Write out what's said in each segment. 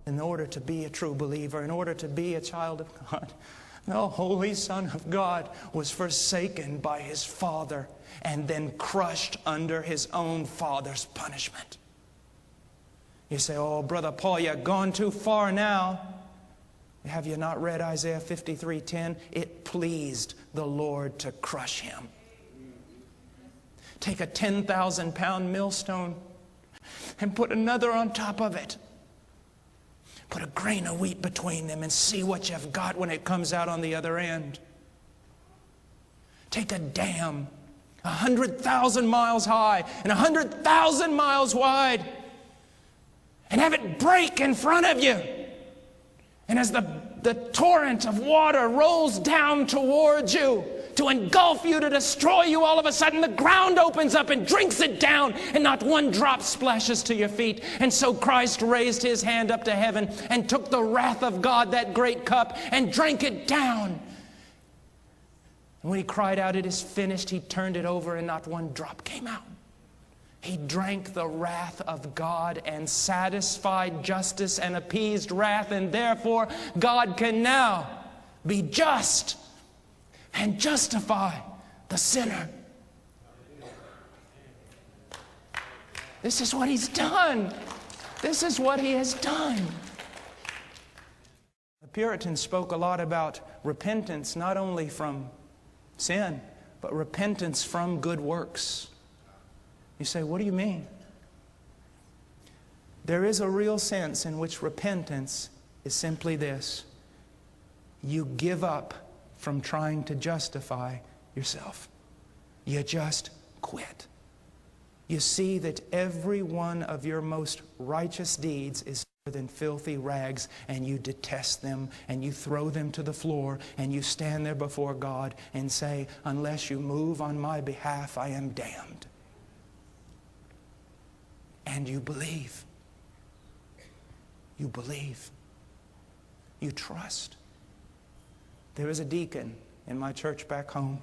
In order to be a true believer, in order to be a child of God, the Holy Son of God was forsaken by His Father and then crushed under His own Father's punishment. You say, oh, Brother Paul, you've gone too far now. Have you not read Isaiah 53:10? It pleased the Lord to crush Him. Take a 10,000-pound millstone and put another on top of it. Put a grain of wheat between them and see what you've got when it comes out on the other end. Take a dam 100,000 miles high and 100,000 miles wide and have it break in front of you. And as the torrent of water rolls down towards you to engulf you, to destroy you, all of a sudden the ground opens up and drinks it down, and not one drop splashes to your feet. And so Christ raised His hand up to heaven and took the wrath of God, that great cup, and drank it down. And when He cried out, "It is finished," He turned it over and not one drop came out. He drank the wrath of God and satisfied justice and appeased wrath, and therefore God can now be just and justify the sinner. This is what He's done. This is what He has done. The Puritans spoke a lot about repentance, not only from sin, but repentance from good works. You say, what do you mean? There is a real sense in which repentance is simply this: you give up from trying to justify yourself. You just quit. You see that every one of your most righteous deeds is better than filthy rags, and you detest them, and you throw them to the floor, and you stand there before God and say, unless you move on my behalf, I am damned. And you believe. You believe. You trust. There is a deacon in my church back home.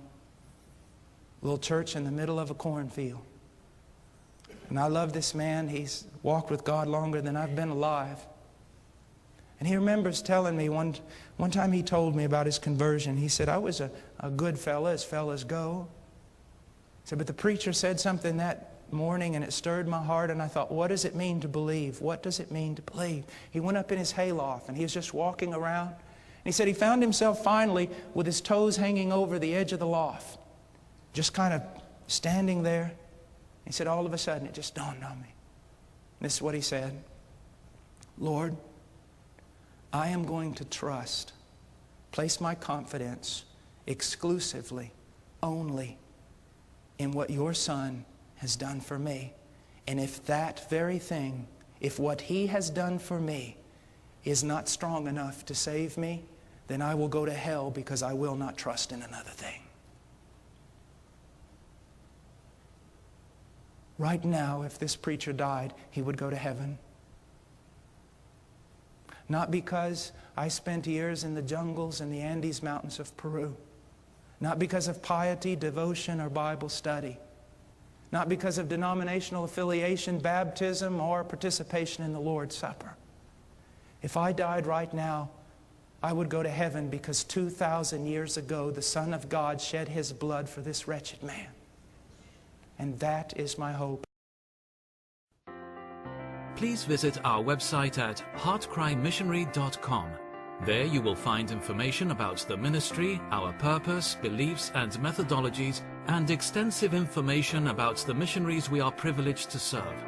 Little church in the middle of a cornfield. And I love this man. He's walked with God longer than I've been alive. And he remembers telling me one time he told me about his conversion. He said, I was a good fella, as fellas go. He said, but the preacher said something that morning and it stirred my heart, and I thought, what does it mean to believe? What does it mean to believe? He went up in his hayloft and he was just walking around. And he said he found himself finally with his toes hanging over the edge of the loft, just kind of standing there. He said, all of a sudden it just dawned on me. And this is what he said: Lord, I am going to trust, place my confidence exclusively, only in what your Son has done for me. And if that very thing, if what He has done for me is not strong enough to save me, then I will go to hell, because I will not trust in another thing. Right now, if this preacher died, he would go to heaven. Not because I spent years in the jungles and the Andes Mountains of Peru. Not because of piety, devotion, or Bible study. Not because of denominational affiliation, baptism, or participation in the Lord's Supper. If I died right now, I would go to heaven because 2,000 years ago, the Son of God shed His blood for this wretched man. And that is my hope. Please visit our website at heartcrymissionary.com. There you will find information about the ministry, our purpose, beliefs and methodologies, and extensive information about the missionaries we are privileged to serve.